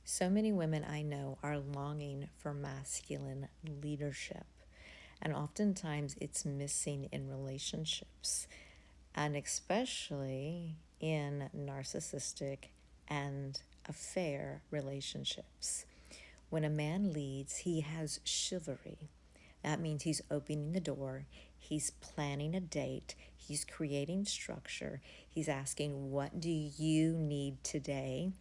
So many women I know are longing for masculine leadership, and oftentimes it's missing in relationships, and especially in narcissistic and affair relationships. When a man leads, he has chivalry. That means he's opening the door, he's planning a date, he's creating structure, he's asking, "What do you need today?"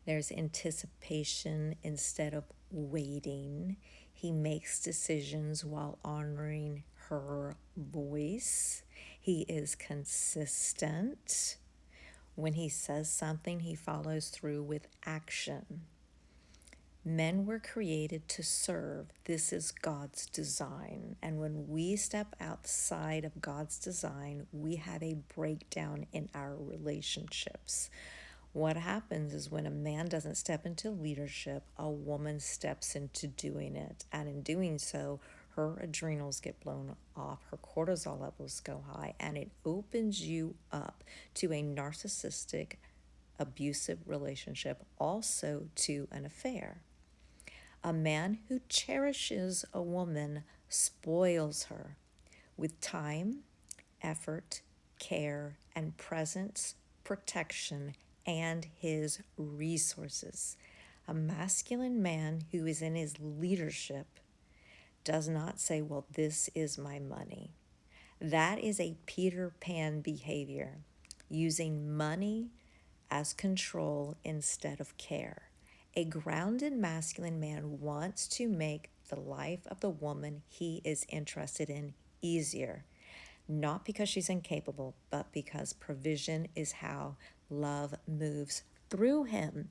There's anticipation instead of waiting. He makes decisions while honoring her voice. He is consistent. When he says something, he follows through with action. Men were created to serve. This is God's design. And when we step outside of God's design, we have a breakdown in our relationships. What happens is when a man doesn't step into leadership, a woman steps into doing it. And in doing so, her adrenals get blown off, her cortisol levels go high, and it opens you up to a narcissistic, abusive relationship, also to an affair. A man who cherishes a woman spoils her with time, effort, care, and presence, protection, and his resources. A masculine man who is in his leadership does not say, "Well, this is my money." That is a Peter Pan behavior, using money as control instead of care. A grounded masculine man wants to make the life of the woman he is interested in easier, not because she's incapable, but because provision is how love moves through him,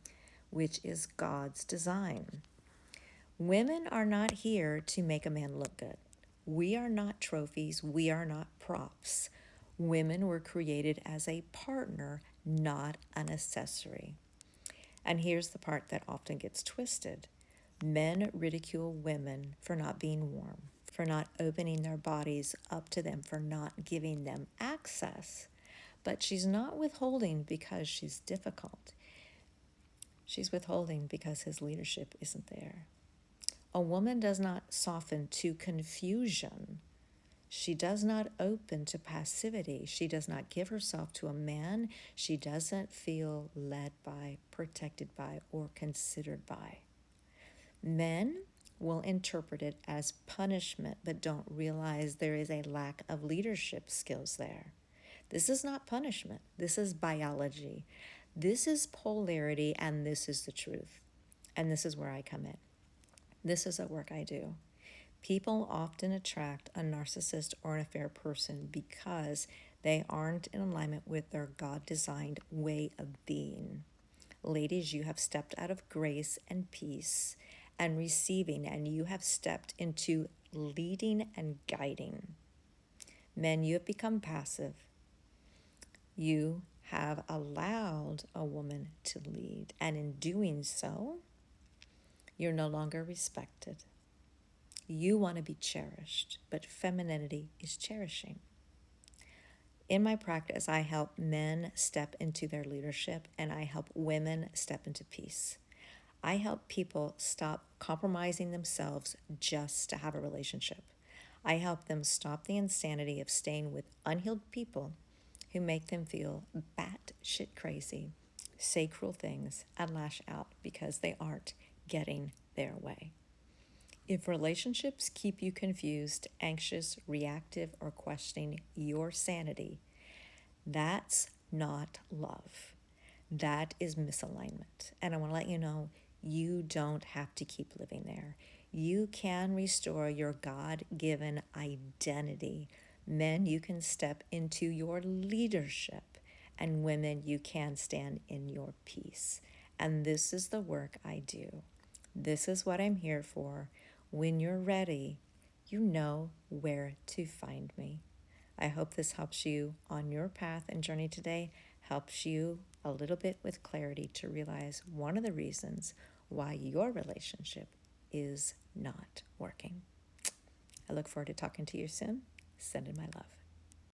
which is God's design. Women are not here to make a man look good. We are not trophies, we are not props. Women were created as a partner, not an accessory. And here's the part that often gets twisted. Men ridicule women for not being warm, for not opening their bodies up to them, for not giving them access. But she's not withholding because she's difficult. She's withholding because his leadership isn't there. A woman does not soften to confusion. She does not open to passivity. She does not give herself to a man she doesn't feel led by, protected by, or considered by. Men will interpret it as punishment, but don't realize there is a lack of leadership skills there. This is not punishment. This is biology. This is polarity, and this is the truth. And this is where I come in. This is the work I do. People often attract a narcissist or an affair person because they aren't in alignment with their God-designed way of being. Ladies, you have stepped out of grace and peace and receiving, and you have stepped into leading and guiding. Men, you have become passive. You have allowed a woman to lead, and in doing so, you're no longer respected. You want to be cherished, but femininity is cherishing. In my practice, I help men step into their leadership, and I help women step into peace. I help people stop compromising themselves just to have a relationship. I help them stop the insanity of staying with unhealed people who make them feel batshit crazy, say cruel things, and lash out because they aren't getting their way. If relationships keep you confused, anxious, reactive, or questioning your sanity, that's not love. That is misalignment. And I want to let you know, you don't have to keep living there. You can restore your God-given identity. Men, you can step into your leadership. And women, you can stand in your peace. And this is the work I do. This is what I'm here for. When you're ready, you know where to find me. I hope this helps you on your path and journey today, helps you a little bit with clarity to realize one of the reasons why your relationship is not working. I look forward to talking to you soon. Sending my love.